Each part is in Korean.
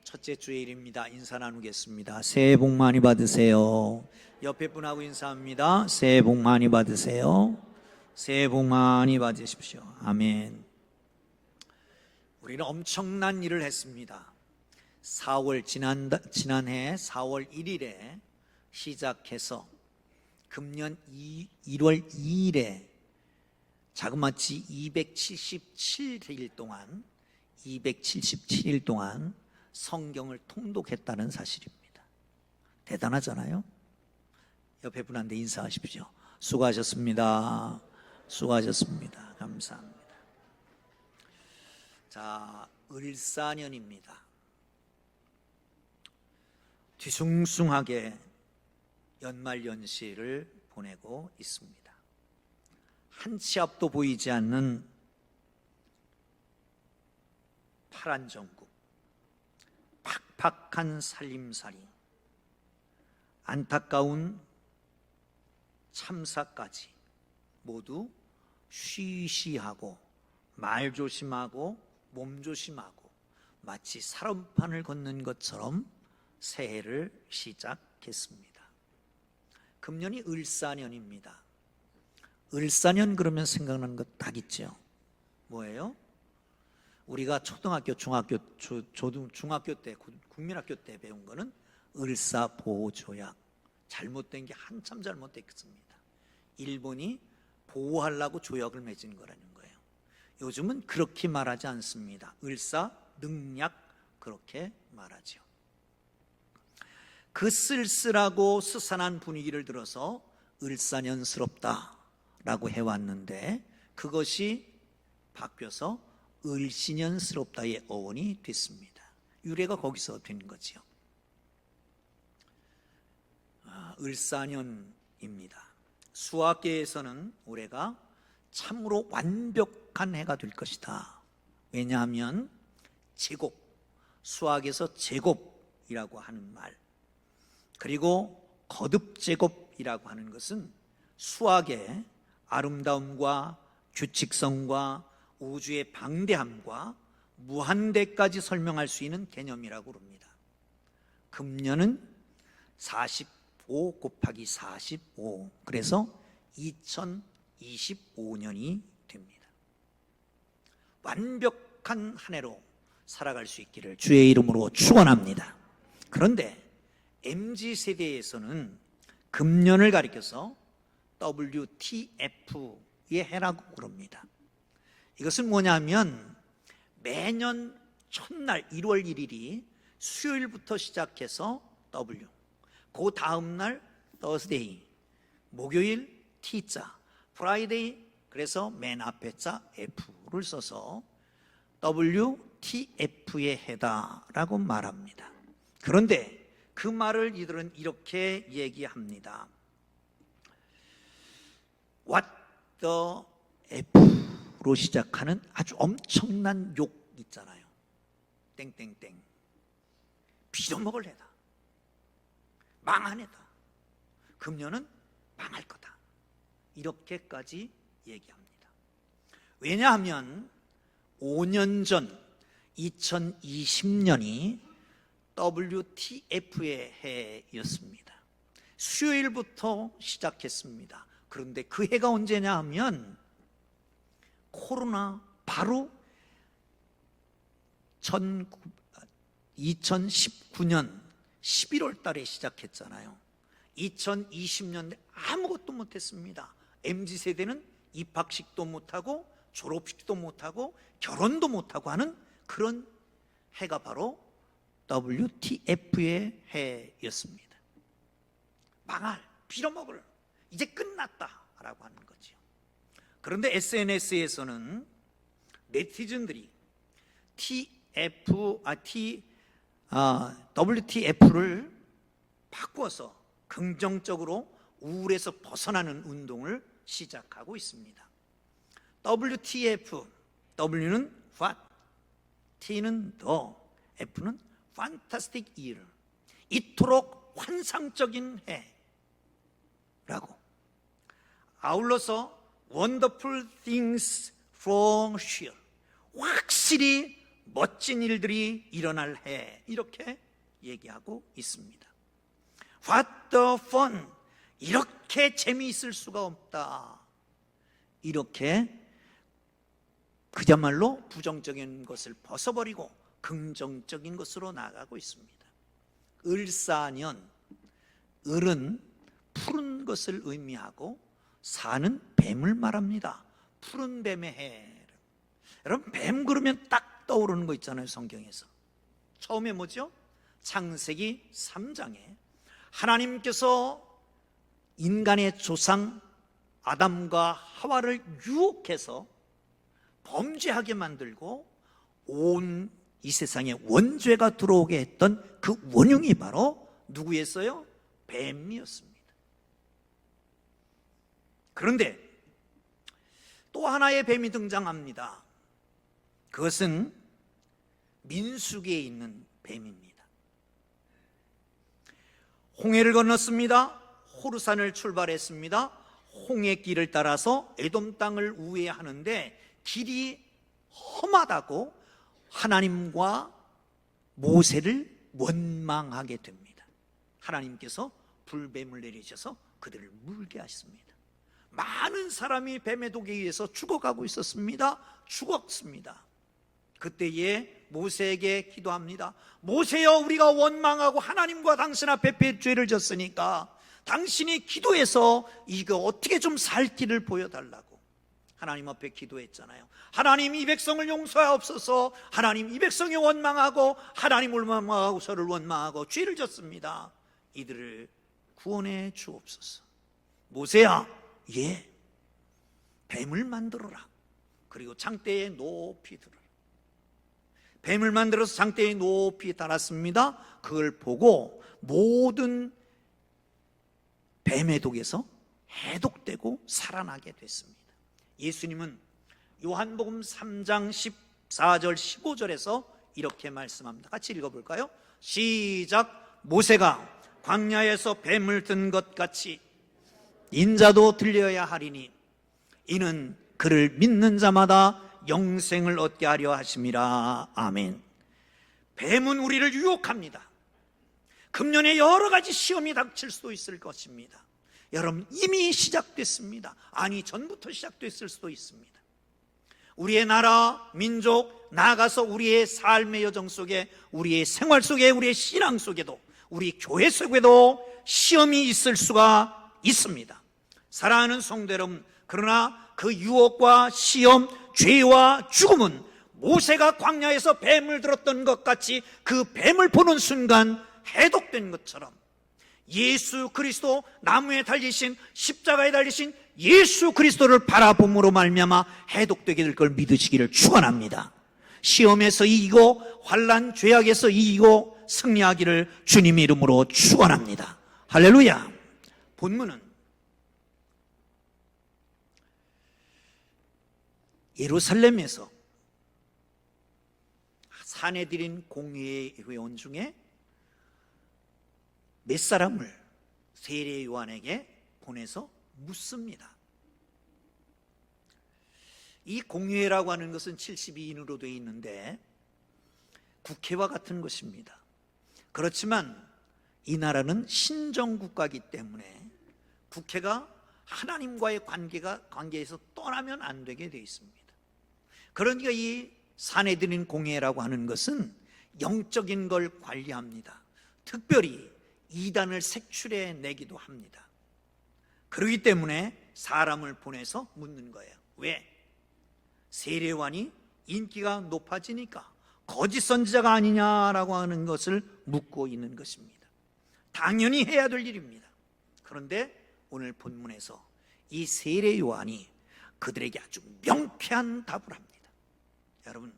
첫째 주일입니다. 인사 나누겠습니다. 새해 복 많이 받으세요. 옆에 분하고 인사합니다. 새해 복 많이 받으세요. 새해 복 많이 받으십시오. 아멘. 우리는 엄청난 일을 했습니다. 지난해 4월 1일에 시작해서 금년 1월 2일에 자그마치 277일 동안 성경을 통독했다는 사실입니다. 대단하잖아요. 옆에 분한테 인사하십시오. 수고하셨습니다. 수고하셨습니다. 감사합니다. 자, 을사년입니다. 뒤숭숭하게 연말연시를 보내고 있습니다. 한 치 앞도 보이지 않는 파란 전국, 팍팍한 살림살이, 안타까운 참사까지 모두 쉬쉬하고 말 조심하고 몸 조심하고 마치 살얼판을 걷는 것처럼 새해를 시작했습니다. 금년이 을사년입니다. 을사년 그러면 생각나는 것 딱 있죠. 뭐예요? 우리가 초등학교, 중학교 때, 국민학교 때 배운 거는 을사보호조약. 잘못된 게 한참 잘못됐습니다. 일본이 보호하려고 조약을 맺은 거라는 거예요. 요즘은 그렇게 말하지 않습니다. 을사능약 그렇게 말하죠. 그 쓸쓸하고 스산한 분위기를 들어서 을사년스럽다라고 해왔는데 그것이 바뀌어서 을시년스럽다의 어원이 됐습니다. 유래가 거기서 된 거죠. 을사년입니다. 수학계에서는 올해가 참으로 완벽한 해가 될 것이다. 왜냐하면 제곱, 수학에서 제곱이라고 하는 말, 그리고 거듭제곱이라고 하는 것은 수학의 아름다움과 규칙성과 우주의 방대함과 무한대까지 설명할 수 있는 개념이라고 합니다. 금년은 45 곱하기 45, 그래서 2025년이 됩니다. 완벽한 한 해로 살아갈 수 있기를 주의 이름으로 축원합니다. 그런데 MZ세대에서는 금년을 가리켜서 WTF의 해라고 그럽니다. 이것은 뭐냐면 매년 첫날 1월 1일이 수요일부터 시작해서 W, 그 다음날 Thursday, 목요일 T자, Friday, 그래서 맨 앞에 자 F를 써서 WTF의 해다라고 말합니다. 그런데 그 말을 이들은 이렇게 얘기합니다. What the F로 시작하는 아주 엄청난 욕 있잖아요. 땡땡땡, 빌어먹을 해다, 망한 해다, 금년은 망할 거다, 이렇게까지 얘기합니다. 왜냐하면 5년 전 2020년이 WTF의 해였습니다. 수요일부터 시작했습니다. 그런데 그 해가 언제냐 하면 코로나 바로 2019년 11월 달에 시작했잖아요. 2020년에 아무것도 못했습니다. MZ세대는 입학식도 못하고 졸업식도 못하고 결혼도 못하고 하는 그런 해가 바로 WTF의 해였습니다. 망할, 빌어먹을, 이제 끝났다라고 하는 거죠. 그런데 SNS에서는 네티즌들이 WTF를 바꿔서 긍정적으로 우울에서 벗어나는 운동을 시작하고 있습니다. WTF, W는 what, T는 the, F는 fantastic year, 이토록 환상적인 해라고. 아울러서 wonderful things from here, 확실히 멋진 일들이 일어날 해, 이렇게 얘기하고 있습니다. What the fun, 이렇게 재미있을 수가 없다, 이렇게 그야말로 부정적인 것을 벗어버리고 긍정적인 것으로 나아가고 있습니다. 을사년, 을은 푸른 것을 의미하고 사는 뱀을 말합니다. 푸른 뱀의 해. 여러분, 뱀 그러면 딱 떠오르는 거 있잖아요, 성경에서. 처음에 뭐죠? 창세기 3장에 하나님께서 인간의 조상 아담과 하와를 유혹해서 범죄하게 만들고 온 이 세상에 원죄가 들어오게 했던 그 원흉이 바로 누구였어요? 뱀이었습니다. 그런데 또 하나의 뱀이 등장합니다. 그것은 민수기에 있는 뱀입니다. 홍해를 건넜습니다. 호르산을 출발했습니다. 홍해 길을 따라서 에돔 땅을 우회하는데 길이 험하다고 하나님과 모세를 원망하게 됩니다. 하나님께서 불뱀을 내리셔서 그들을 물게 하십니다. 많은 사람이 뱀의 독에 의해서 죽어가고 있었습니다. 죽었습니다. 그때에 모세에게 기도합니다. 모세여, 우리가 원망하고 하나님과 당신 앞에 죄를 졌으니까 당신이 기도해서 이거 어떻게 좀 살 길을 보여달라고 하나님 앞에 기도했잖아요. 하나님, 이 백성을 용서하옵소서. 하나님, 이 백성이 원망하고 하나님을 원망하고 저를 원망하고 죄를 졌습니다. 이들을 구원해 주옵소서. 모세야, 예, 뱀을 만들어라. 그리고 장대에 높이 들어라. 뱀을 만들어서 장대에 높이 달았습니다. 그걸 보고 모든 뱀의 독에서 해독되고 살아나게 됐습니다. 예수님은 요한복음 3장 14절 15절에서 이렇게 말씀합니다. 같이 읽어볼까요? 시작. 모세가 광야에서 뱀을 든 것 같이 인자도 들려야 하리니 이는 그를 믿는 자마다 영생을 얻게 하려 하심이라. 아멘. 뱀은 우리를 유혹합니다. 금년에 여러 가지 시험이 닥칠 수도 있을 것입니다. 여러분, 이미 시작됐습니다. 아니, 전부터 시작됐을 수도 있습니다. 우리의 나라, 민족, 나아가서 우리의 삶의 여정 속에, 우리의 생활 속에, 우리의 신앙 속에도, 우리 교회 속에도 시험이 있을 수가 있습니다. 사랑하는 성도 여러분, 그러나 그 유혹과 시험, 죄와 죽음은 모세가 광야에서 뱀을 들었던 것 같이 그 뱀을 보는 순간 해독된 것처럼 예수 그리스도, 나무에 달리신, 십자가에 달리신 예수 그리스도를 바라봄으로 말미암아 해독되게 될 걸 믿으시기를 축원합니다. 시험에서 이기고 환난 죄악에서 이기고 승리하기를 주님의 이름으로 축원합니다. 할렐루야. 본문은 예루살렘에서 사내들인 공회의 회원 중에 몇 사람을 세례 요한에게 보내서 묻습니다. 이 공회라고 하는 것은 72인으로 되어 있는데 국회와 같은 것입니다. 그렇지만 이 나라는 신정국가이기 때문에 국회가 하나님과의 관계에서 떠나면 안 되게 되어 있습니다. 그러니까 이 사내들인 공회라고 하는 것은 영적인 걸 관리합니다. 특별히 이단을 색출해 내기도 합니다. 그렇기 때문에 사람을 보내서 묻는 거예요. 왜? 세례요한이 인기가 높아지니까 거짓 선지자가 아니냐라고 하는 것을 묻고 있는 것입니다. 당연히 해야 될 일입니다. 그런데 오늘 본문에서 이 세례요한이 그들에게 아주 명쾌한 답을 합니다. 여러분,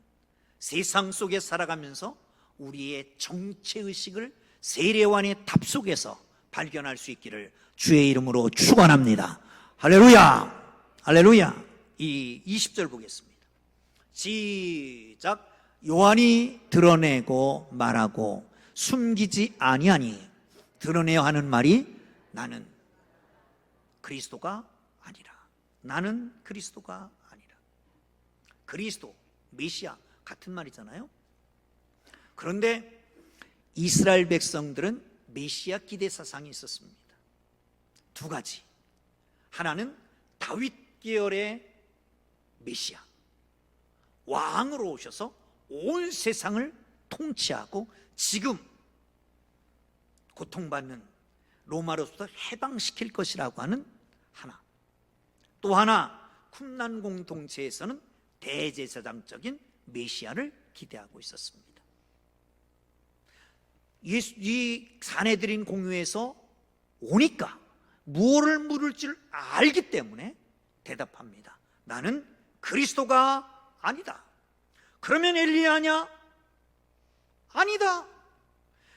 세상 속에 살아가면서 우리의 정체의식을 세례요한의 답 속에서 발견할 수 있기를 주의 이름으로 축원합니다. 할렐루야. 할렐루야. 이 20절 보겠습니다. 시작. 요한이 드러내고 말하고 숨기지 아니하니 드러내야 하는 말이 나는 그리스도가 아니라. 나는 그리스도가 아니라. 그리스도, 메시아 같은 말이잖아요. 그런데 이스라엘 백성들은 메시아 기대 사상이 있었습니다. 두 가지. 하나는 다윗 계열의 메시아, 왕으로 오셔서 온 세상을 통치하고 지금 고통받는 로마로부터 해방시킬 것이라고 하는 하나. 또 하나, 쿰란 공동체에서는 대제사장적인 메시아를 기대하고 있었습니다. 이 사내들인 공유에서 오니까 무엇을 물을 줄 알기 때문에 대답합니다. 나는 그리스도가 아니다. 그러면 엘리야냐? 아니다.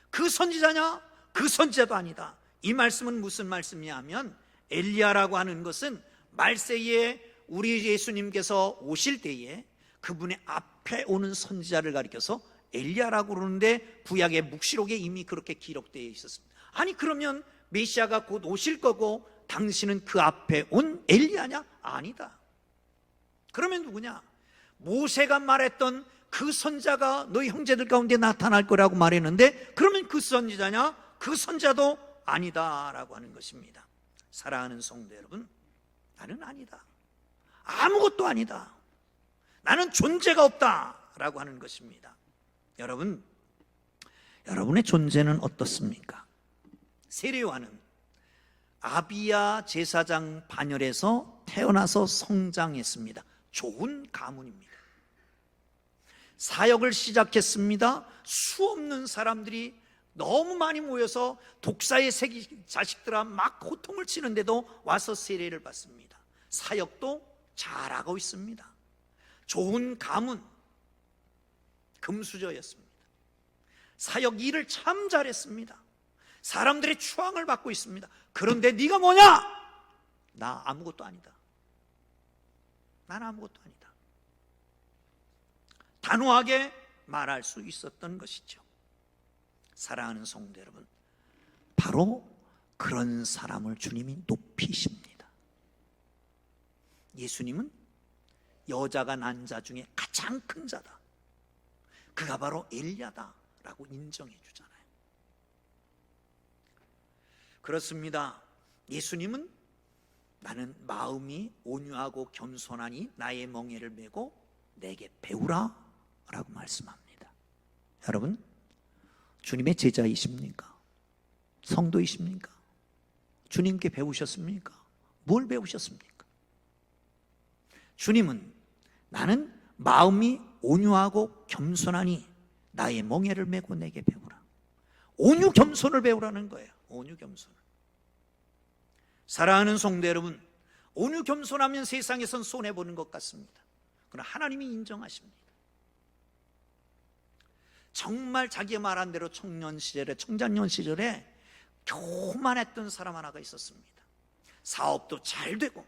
그 선지자냐? 그 선지자도 아니다. 이 말씀은 무슨 말씀이냐면 엘리야라고 하는 것은 말세에 우리 예수님께서 오실 때에 그분의 앞에 오는 선지자를 가리켜서 엘리야라고 그러는데 구약의 묵시록에 이미 그렇게 기록되어 있었습니다. 아니 그러면 메시아가 곧 오실 거고 당신은 그 앞에 온 엘리야냐? 아니다. 그러면 누구냐? 모세가 말했던 그 선지자가 너희 형제들 가운데 나타날 거라고 말했는데 그러면 그 선지자냐? 그 선지자도 아니다라고 하는 것입니다. 사랑하는 성도 여러분, 나는 아니다. 아무것도 아니다. 나는 존재가 없다라고 하는 것입니다. 여러분, 여러분의 존재는 어떻습니까? 세례요한은 아비야 제사장 반열에서 태어나서 성장했습니다. 좋은 가문입니다. 사역을 시작했습니다. 수없는 사람들이 너무 많이 모여서 독사의 자식들아 막 고통을 치는데도 와서 세례를 받습니다. 사역도 잘하고 있습니다. 좋은 가문, 금수저였습니다. 사역 일을 참 잘했습니다. 사람들의 추앙을 받고 있습니다. 그런데 네가 뭐냐? 나 아무것도 아니다. 난 아무것도 아니다. 단호하게 말할 수 있었던 것이죠. 사랑하는 성도 여러분, 바로 그런 사람을 주님이 높이십니다. 예수님은 여자가 난 자 중에 가장 큰 자다. 그가 바로 엘리야다라고 인정해 주잖아요. 그렇습니다. 예수님은 나는 마음이 온유하고 겸손하니 나의 멍에를 메고 내게 배우라 라고 말씀합니다. 여러분, 주님의 제자이십니까? 성도이십니까? 주님께 배우셨습니까? 뭘 배우셨습니까? 주님은 나는 마음이 온유하고 겸손하니 나의 멍에를 메고 내게 배우라. 온유 겸손을 배우라는 거예요. 온유 겸손을. 사랑하는 성도 여러분, 온유 겸손하면 세상에선 손해보는 것 같습니다. 그러나 하나님이 인정하십니다. 정말 자기가 말한 대로 청년 시절에, 청장년 시절에 교만했던 사람 하나가 있었습니다. 사업도 잘 되고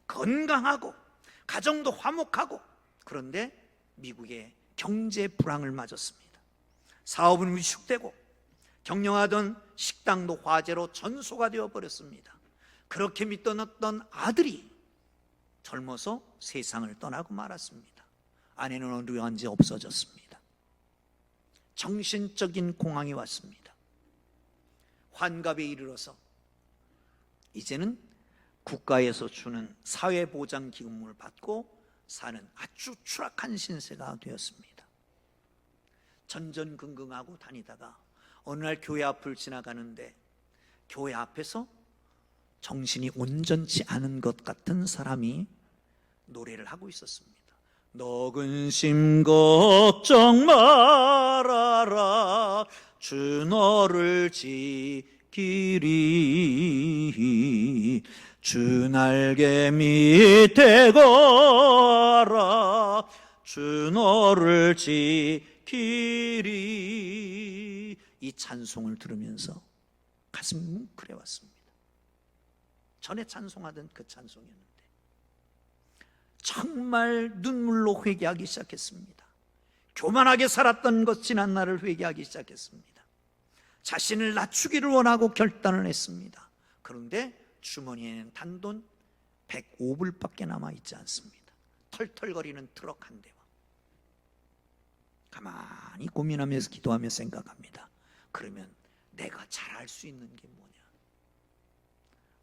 건강하고 가정도 화목하고, 그런데 미국의 경제 불황을 맞았습니다. 사업은 위축되고 경영하던 식당도 화재로 전소가 되어버렸습니다. 그렇게 믿던 어떤 아들이 젊어서 세상을 떠나고 말았습니다. 아내는 어느 언제 없어졌습니다. 정신적인 공황이 왔습니다. 환갑에 이르러서 이제는 국가에서 주는 사회보장기금을 받고 사는 아주 추락한 신세가 되었습니다. 전전긍긍하고 다니다가 어느 날 교회 앞을 지나가는데 교회 앞에서 정신이 온전치 않은 것 같은 사람이 노래를 하고 있었습니다. 너 근심 걱정 말아라, 주 너를 지키리. 주 날개 밑에 거라, 주 너를 지키리. 이 찬송을 들으면서 가슴이 뭉클해왔습니다. 전에 찬송하던 그 찬송이었는데 정말 눈물로 회개하기 시작했습니다. 교만하게 살았던 것 지난 날을 회개하기 시작했습니다. 자신을 낮추기를 원하고 결단을 했습니다. 그런데 주머니에는 단돈 105불밖에 남아있지 않습니다. 털털거리는 트럭 한 대와 가만히 고민하면서 기도하며 생각합니다. 그러면 내가 잘할 수 있는 게 뭐냐?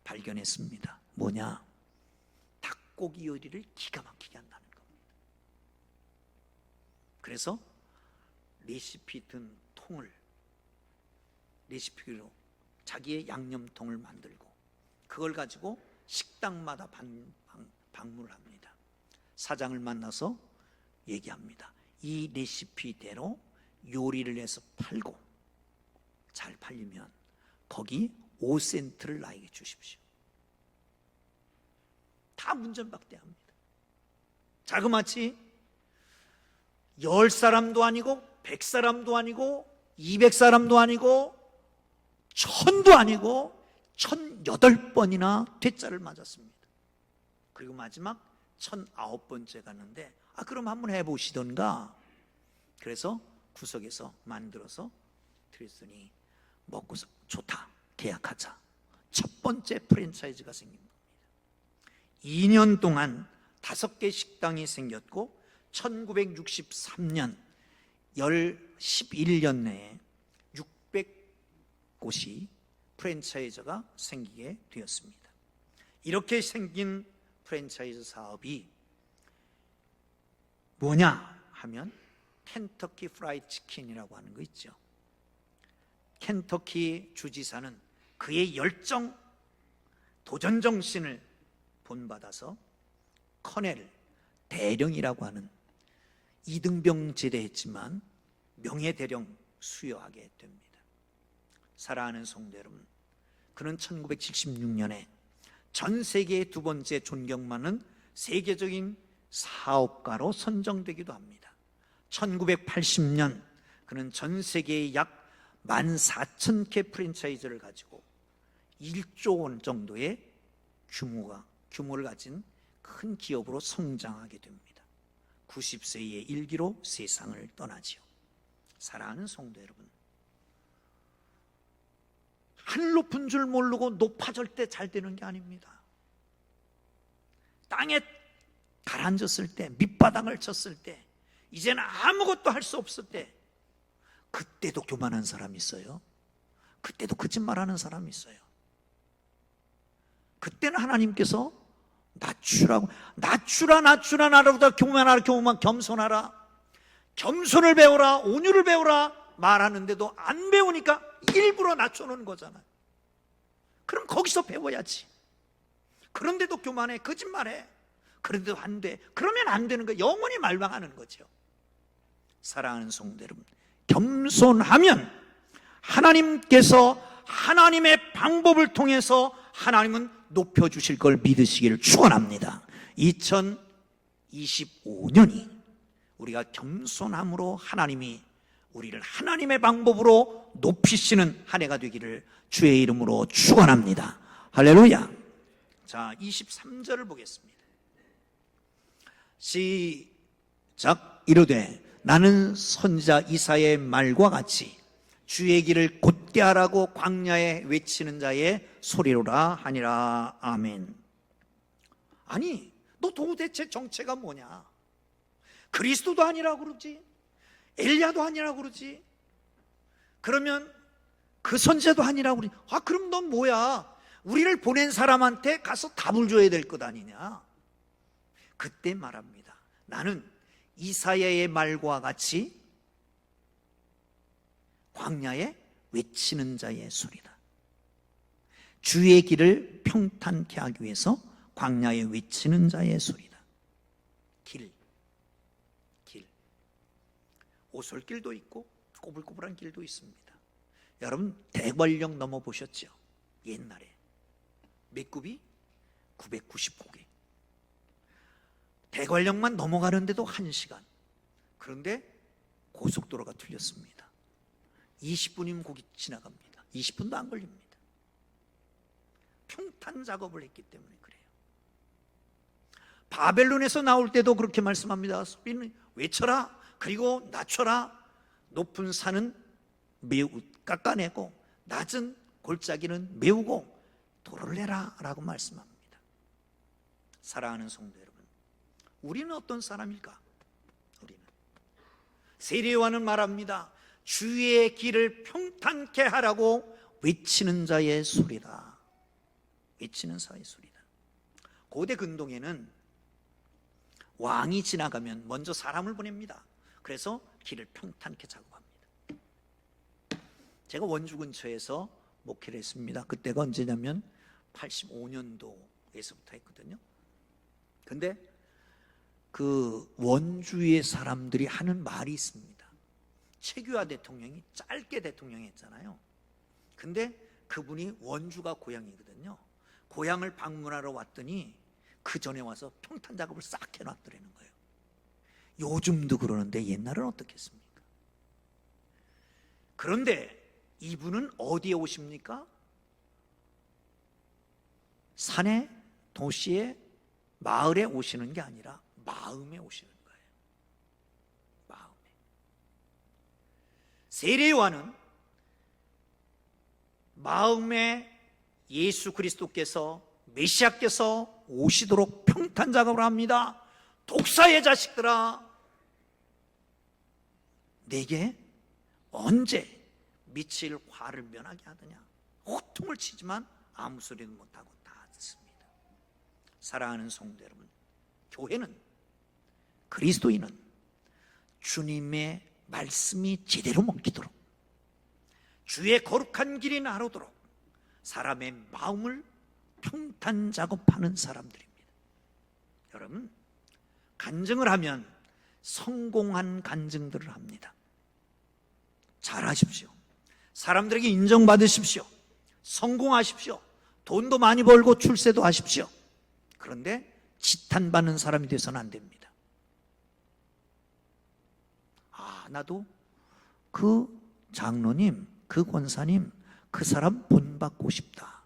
발견했습니다. 뭐냐? 닭고기 요리를 기가 막히게 한다는 겁니다. 그래서 레시피 든 통을, 레시피로 자기의 양념통을 만들고 그걸 가지고 식당마다 방문을 합니다. 사장을 만나서 얘기합니다. 이 레시피대로 요리를 해서 팔고 잘 팔리면 거기 5센트를 나에게 주십시오. 다 문전박대합니다. 자그마치 10사람도 아니고 100사람도 아니고 200사람도 아니고 1000도 아니고 1008번이나 퇴짜를 맞았습니다. 그리고 마지막 1009번째 갔는데 그럼 한번 해보시던가. 그래서 구석에서 만들어서 드렸더니 먹고서 좋다, 계약하자. 첫 번째 프랜차이즈가 생긴 겁니다. 2년 동안 5개 식당이 생겼고 1963년 11년 내에 600곳이 프랜차이즈가 생기게 되었습니다. 이렇게 생긴 프랜차이즈 사업이 뭐냐 하면 켄터키 프라이드 치킨이라고 하는 거 있죠. 켄터키 주지사는 그의 열정, 도전 정신을 본받아서 커넬 대령이라고 하는 이등병 제대했지만 명예대령 수여하게 됩니다. 사랑하는 성도 여러분, 그는 1976년에 전 세계의 두 번째 존경받는 세계적인 사업가로 선정되기도 합니다. 1980년 그는 전 세계의 약 14,000개 프랜차이즈를 가지고 1조 원 정도의 규모를 가진 큰 기업으로 성장하게 됩니다. 90세의 일기로 세상을 떠나지요. 사랑하는 성도 여러분, 하늘 높은 줄 모르고 높아질 때 잘 되는 게 아닙니다. 땅에 가라앉았을 때, 밑바닥을 쳤을 때, 이제는 아무것도 할 수 없을 때, 그때도 교만한 사람이 있어요. 그때도 거짓말하는 사람이 있어요. 그때는 하나님께서 낮추라 나보다 교만하라 겸손하라, 겸손을 배워라, 온유를 배워라 말하는데도 안 배우니까 일부러 낮춰놓은 거잖아요. 그럼 거기서 배워야지. 그런데도 교만해, 거짓말해. 그런데도 안 돼. 그러면 안 되는 거예요. 영원히 말망하는 거죠. 사랑하는 성도 여러분, 겸손하면 하나님께서 하나님의 방법을 통해서 하나님은 높여주실 걸 믿으시기를 축원합니다. 2025년이 우리가 겸손함으로 하나님이 우리를 하나님의 방법으로 높이시는 한 해가 되기를 주의 이름으로 축원합니다. 할렐루야. 자, 23절을 보겠습니다. 시작. 이르되 나는 선지자 이사야의 말과 같이 주의 길을 곧게 하라고 광야에 외치는 자의 소리로라 하니라. 아멘. 아니, 너 도대체 정체가 뭐냐? 그리스도도 아니라고 그러지, 엘리야도 아니라고 그러지, 그러면 그 선지자도 아니라고 그러지. 그럼 넌 뭐야? 우리를 보낸 사람한테 가서 답을 줘야 될 것 아니냐? 그때 말합니다. 나는 이사야의 말과 같이 광야에 외치는 자의 소리다. 주의 길을 평탄케 하기 위해서 광야에 외치는 자의 소리다. 길. 오솔길도 있고 꼬불꼬불한 길도 있습니다. 여러분, 대관령 넘어보셨죠? 옛날에 몇 굽이? 999개. 대관령만 넘어가는데도 1시간. 그런데 고속도로가 틀렸습니다. 20분이면 거기 지나갑니다. 20분도 안 걸립니다. 평탄 작업을 했기 때문에 그래요. 바벨론에서 나올 때도 그렇게 말씀합니다. 소리는 외쳐라, 그리고 낮춰라. 높은 산은 매우 깎아내고 낮은 골짜기는 메우고 도를 내라 라고 말씀합니다. 사랑하는 성도 여러분, 우리는 어떤 사람일까? 우리는 세례요한은 말합니다. 주의 길을 평탄케 하라고 외치는 자의 소리다. 외치는 자의 소리다. 고대 근동에는 왕이 지나가면 먼저 사람을 보냅니다. 그래서 길을 평탄케 작업합니다. 제가 원주 근처에서 목회를 했습니다. 그때가 언제냐면 85년도에서부터 했거든요. 근데 그 원주의 사람들이 하는 말이 있습니다. 최규하 대통령이 짧게 대통령했잖아요. 근데 그분이 원주가 고향이거든요. 고향을 방문하러 왔더니 그 전에 와서 평탄 작업을 싹 해놨더라는 거예요. 요즘도 그러는데 옛날은 어떻겠습니까? 그런데 이분은 어디에 오십니까? 산에, 도시에, 마을에 오시는 게 아니라 마음에 오시는 거예요. 마음에. 세례요한은 마음에 예수 그리스도께서, 메시아께서 오시도록 평탄 작업을 합니다. 독사의 자식들아, 내게 언제 미칠 화를 면하게 하느냐. 호통을 치지만 아무 소리도 못하고 다 듣습니다. 사랑하는 성도 여러분, 교회는, 그리스도인은 주님의 말씀이 제대로 먹히도록, 주의 거룩한 길이 나르도록 사람의 마음을 평탄 작업하는 사람들입니다. 여러분, 간증을 하면 성공한 간증들을 합니다. 잘하십시오. 사람들에게 인정받으십시오. 성공하십시오. 돈도 많이 벌고 출세도 하십시오. 그런데 지탄받는 사람이 돼서는 안 됩니다. 나도 그 장로님, 그 권사님, 그 사람 본받고 싶다.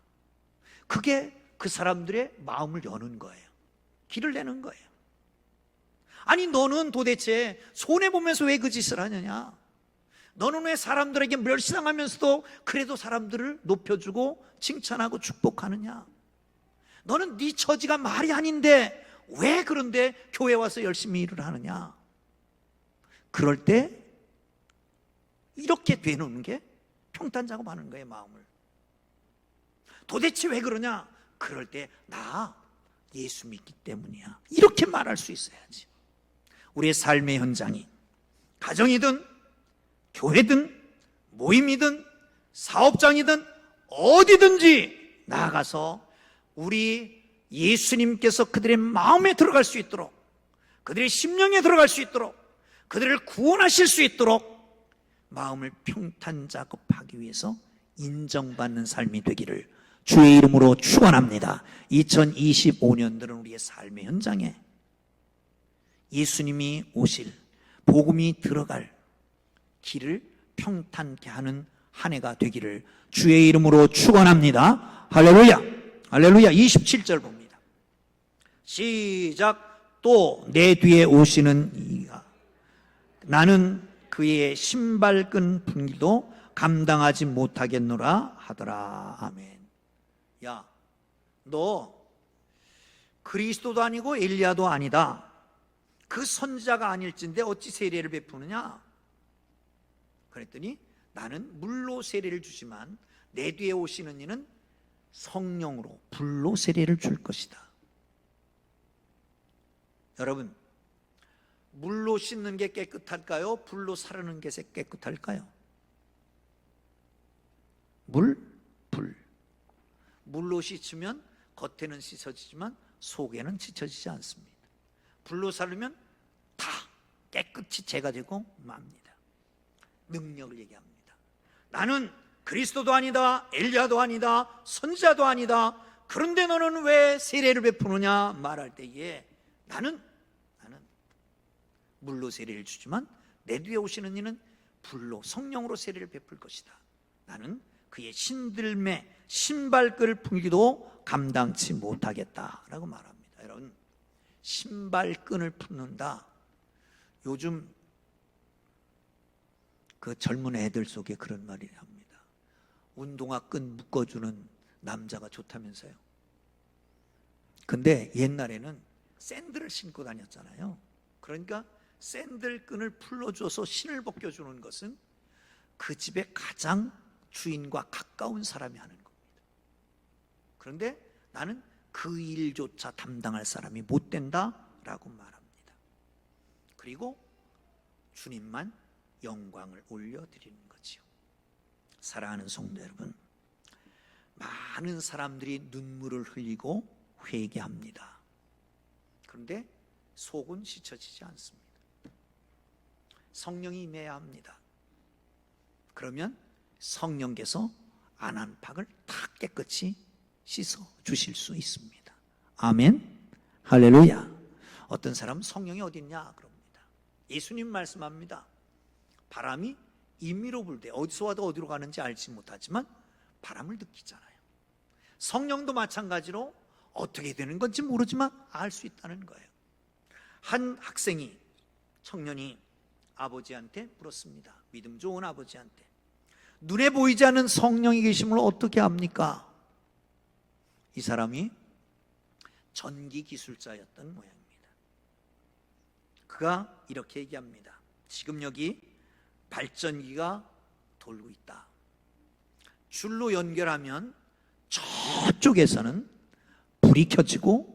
그게 그 사람들의 마음을 여는 거예요. 길을 내는 거예요. 아니, 너는 도대체 손해보면서 왜 그 짓을 하느냐? 너는 왜 사람들에게 멸시당하면서도 그래도 사람들을 높여주고 칭찬하고 축복하느냐? 너는 네 처지가 말이 아닌데 왜 그런데 교회 와서 열심히 일을 하느냐? 그럴 때 이렇게 되는 게 평탄 작업하는 거예요, 마음을. 도대체 왜 그러냐? 그럴 때 나 예수 믿기 때문이야. 이렇게 말할 수 있어야지. 우리의 삶의 현장이 가정이든 교회든 모임이든 사업장이든 어디든지 나아가서 우리 예수님께서 그들의 마음에 들어갈 수 있도록, 그들의 심령에 들어갈 수 있도록, 그들을 구원하실 수 있도록 마음을 평탄 작업하기 위해서 인정받는 삶이 되기를 주의 이름으로 축원합니다. 2025년들은 우리의 삶의 현장에 예수님이 오실, 복음이 들어갈 길을 평탄케 하는 한 해가 되기를 주의 이름으로 축원합니다. 할렐루야. 할렐루야. 27절 봅니다. 시작. 또 내 뒤에 오시는 이가 나는 그의 신발끈 분기도 감당하지 못하겠노라 하더라. 아멘. 야, 너 그리스도도 아니고 엘리야도 아니다. 그 선지자가 아닐진데 어찌 세례를 베푸느냐? 그랬더니 나는 물로 세례를 주지만 내 뒤에 오시는 이는 성령으로 불로 세례를 줄 것이다. 여러분, 물로 씻는 게 깨끗할까요? 불로 사르는 게 깨끗할까요? 물, 불. 물로 씻으면 겉에는 씻어지지만 속에는 씻어지지 않습니다. 불로 사르면 다 깨끗이 제가 되고 맙니다. 능력을 얘기합니다. 나는 그리스도도 아니다, 엘리야도 아니다, 선지자도 아니다. 그런데 너는 왜 세례를 베푸느냐 말할 때에 나는 물로 세례를 주지만 내 뒤에 오시는 이는 불로 성령으로 세례를 베풀 것이다. 나는 그의 신들매 신발끈을 풀기도 감당치 못하겠다라고 말합니다. 여러분, 신발끈을 풀는다. 요즘 그 젊은 애들 속에 그런 말이 합니다. 운동화 끈 묶어주는 남자가 좋다면서요. 근데 옛날에는 샌들을 신고 다녔잖아요. 그러니까 샌들끈을 풀어줘서 신을 벗겨주는 것은 그 집의 가장 주인과 가까운 사람이 하는 겁니다. 그런데 나는 그 일조차 담당할 사람이 못 된다라고 말합니다. 그리고 주님만 영광을 올려드리는 거지요. 사랑하는 성도 여러분, 많은 사람들이 눈물을 흘리고 회개합니다. 그런데 속은 씻혀지지 않습니다. 성령이 임해야 합니다. 그러면 성령께서 안한팍을 다 깨끗이 씻어 주실 수 있습니다. 아멘, 할렐루야. 어떤 사람은 성령이 어디 있냐 그럽니다. 예수님 말씀합니다. 바람이 임의로 불 때 어디서 와도 어디로 가는지 알지 못하지만 바람을 느끼잖아요. 성령도 마찬가지로 어떻게 되는 건지 모르지만 알 수 있다는 거예요. 한 학생이, 청년이 아버지한테 물었습니다. 믿음 좋은 아버지한테, 눈에 보이지 않는 성령이 계심을 어떻게 압니까? 이 사람이 전기 기술자였던 모양입니다. 그가 이렇게 얘기합니다. 지금 여기 발전기가 돌고 있다. 줄로 연결하면 저쪽에서는 불이 켜지고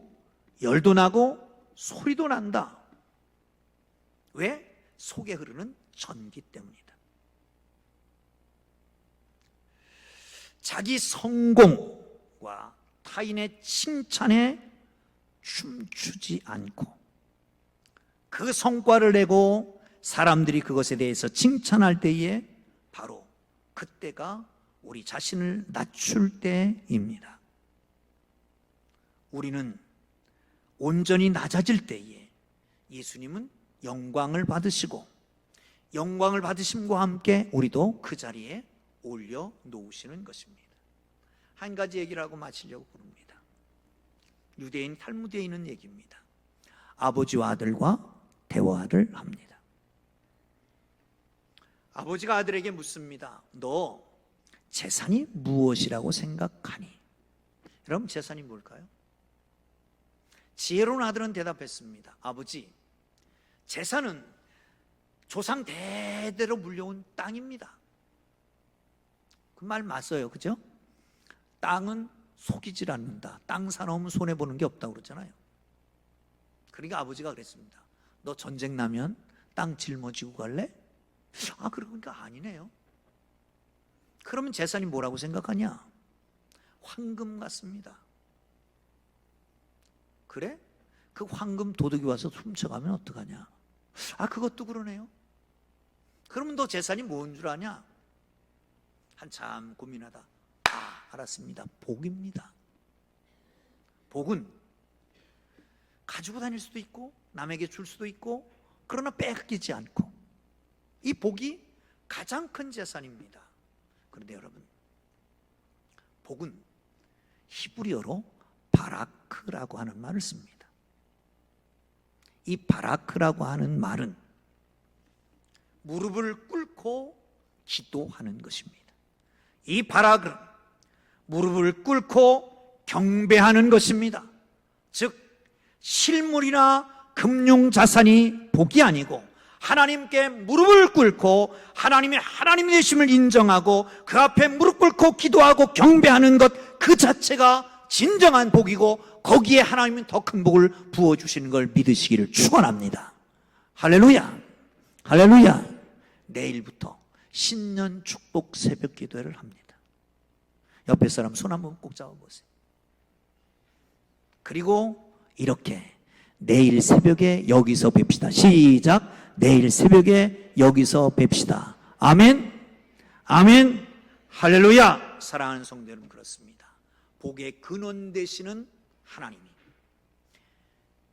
열도 나고 소리도 난다. 왜? 속에 흐르는 전기 때문이다. 자기 성공과 타인의 칭찬에 춤추지 않고 그 성과를 내고 사람들이 그것에 대해서 칭찬할 때에 바로 그때가 우리 자신을 낮출 때입니다. 우리는 온전히 낮아질 때에 예수님은 영광을 받으시고 영광을 받으심과 함께 우리도 그 자리에 올려놓으시는 것입니다. 한 가지 얘기를 하고 마치려고 부릅니다. 유대인 탈무드에 있는 얘기입니다. 아버지와 아들과 대화를 합니다. 아버지가 아들에게 묻습니다. 너 재산이 무엇이라고 생각하니? 여러분, 재산이 뭘까요? 지혜로운 아들은 대답했습니다. 아버지, 재산은 조상 대대로 물려온 땅입니다. 그 말 맞아요, 그죠? 땅은 속이질 않는다. 땅 사놓으면 손해보는 게 없다고 그러잖아요. 그러니까 아버지가 그랬습니다. 너 전쟁 나면 땅 짊어지고 갈래? 아, 그러니까 아니네요. 그러면 재산이 뭐라고 생각하냐? 황금 같습니다. 그래? 그 황금 도둑이 와서 훔쳐가면 어떡하냐? 아, 그것도 그러네요. 그러면 너 재산이 뭔 줄 아냐? 한참 고민하다 알았습니다. 복입니다. 복은 가지고 다닐 수도 있고 남에게 줄 수도 있고, 그러나 빼앗기지 않고, 이 복이 가장 큰 재산입니다. 그런데 여러분, 복은 히브리어로 바라크라고 하는 말을 씁니다. 이 바라크라고 하는 말은 무릎을 꿇고 기도하는 것입니다. 이 바라크는 무릎을 꿇고 경배하는 것입니다. 즉 실물이나 금융자산이 복이 아니고 하나님께 무릎을 꿇고 하나님의 하나님 되심을 인정하고 그 앞에 무릎 꿇고 기도하고 경배하는 것 그 자체가 진정한 복이고, 거기에 하나님은 더 큰 복을 부어주시는 걸 믿으시기를 축원합니다. 할렐루야, 할렐루야. 내일부터 신년 축복 새벽 기도회를 합니다. 옆에 사람 손 한번 꼭 잡아보세요. 그리고 이렇게 내일 새벽에 여기서 뵙시다. 시작. 내일 새벽에 여기서 뵙시다. 아멘, 아멘, 할렐루야. 사랑하는 성도 여러분, 그렇습니다. 복의 근원 되시는 하나님이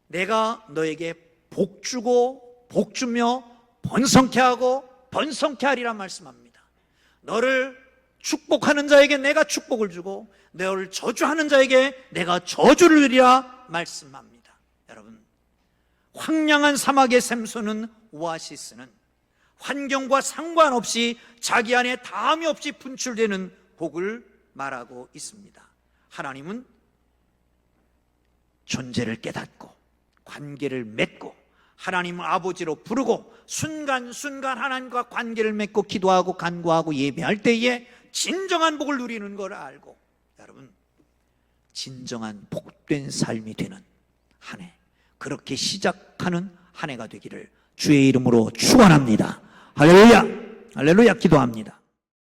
내가 너에게 복 주고 복 주며 번성케 하고 번성케 하리라 말씀합니다. 너를 축복하는 자에게 내가 축복을 주고 너를 저주하는 자에게 내가 저주를 주리라 말씀합니다. 여러분, 황량한 사막의 샘소는 오아시스는 환경과 상관없이 자기 안에 다함이 없이 분출되는 복을 말하고 있습니다. 하나님은 존재를 깨닫고 관계를 맺고 하나님 아버지로 부르고 순간순간 하나님과 관계를 맺고 기도하고 간구하고 예배할 때에 진정한 복을 누리는 걸 알고, 여러분 진정한 복된 삶이 되는 한 해, 그렇게 시작하는 한 해가 되기를 주의 이름으로 축원합니다. 할렐루야, 할렐루야. 기도합니다.